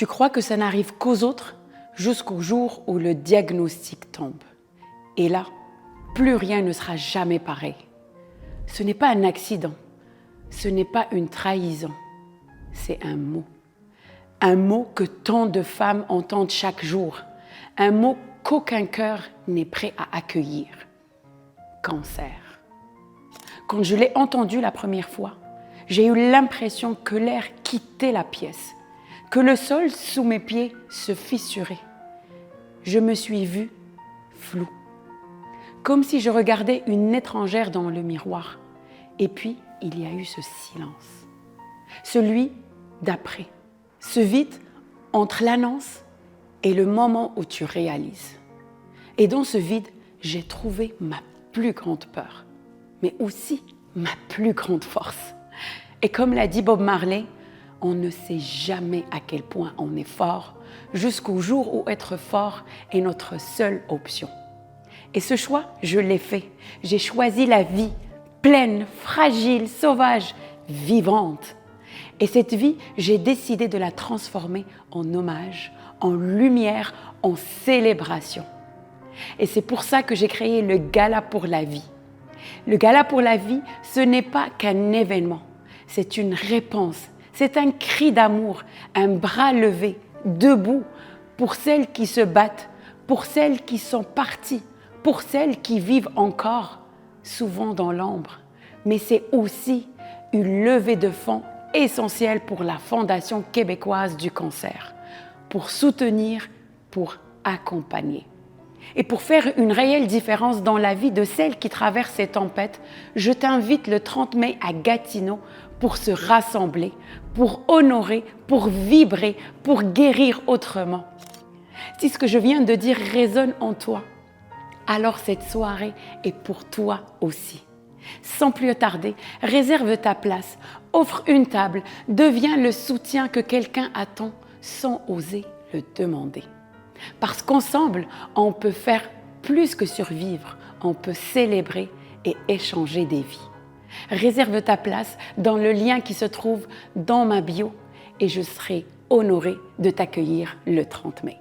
Tu crois que ça n'arrive qu'aux autres jusqu'au jour où le diagnostic tombe. Et là, plus rien ne sera jamais pareil. Ce n'est pas un accident, ce n'est pas une trahison, c'est un mot. Un mot que tant de femmes entendent chaque jour, un mot qu'aucun cœur n'est prêt à accueillir. Cancer. Quand je l'ai entendu la première fois, j'ai eu l'impression que l'air quittait la pièce, que le sol sous mes pieds se fissurait. Je me suis vue floue, comme si je regardais une étrangère dans le miroir. Et puis, il y a eu ce silence, celui d'après, ce vide entre l'annonce et le moment où tu réalises. Et dans ce vide, j'ai trouvé ma plus grande peur, mais aussi ma plus grande force. Et comme l'a dit Bob Marley, on ne sait jamais à quel point on est fort jusqu'au jour où être fort est notre seule option. Et ce choix, je l'ai fait. J'ai choisi la vie, pleine, fragile, sauvage, vivante. Et cette vie, j'ai décidé de la transformer en hommage, en lumière, en célébration. Et c'est pour ça que j'ai créé le Gala pour la vie. Le Gala pour la vie, ce n'est pas qu'un événement, c'est une réponse, c'est un cri d'amour, un bras levé, debout, pour celles qui se battent, pour celles qui sont parties, pour celles qui vivent encore, souvent dans l'ombre. Mais c'est aussi une levée de fonds essentielle pour la Fondation québécoise du cancer, pour soutenir, pour accompagner. Et pour faire une réelle différence dans la vie de celles qui traversent ces tempêtes, je t'invite le 30 mai à Gatineau pour se rassembler, pour honorer, pour vibrer, pour guérir autrement. Si ce que je viens de dire résonne en toi, alors cette soirée est pour toi aussi. Sans plus tarder, réserve ta place, offre une table, deviens le soutien que quelqu'un attend sans oser le demander. Parce qu'ensemble, on peut faire plus que survivre, on peut célébrer et échanger des vies. Réserve ta place dans le lien qui se trouve dans ma bio et je serai honorée de t'accueillir le 30 mai.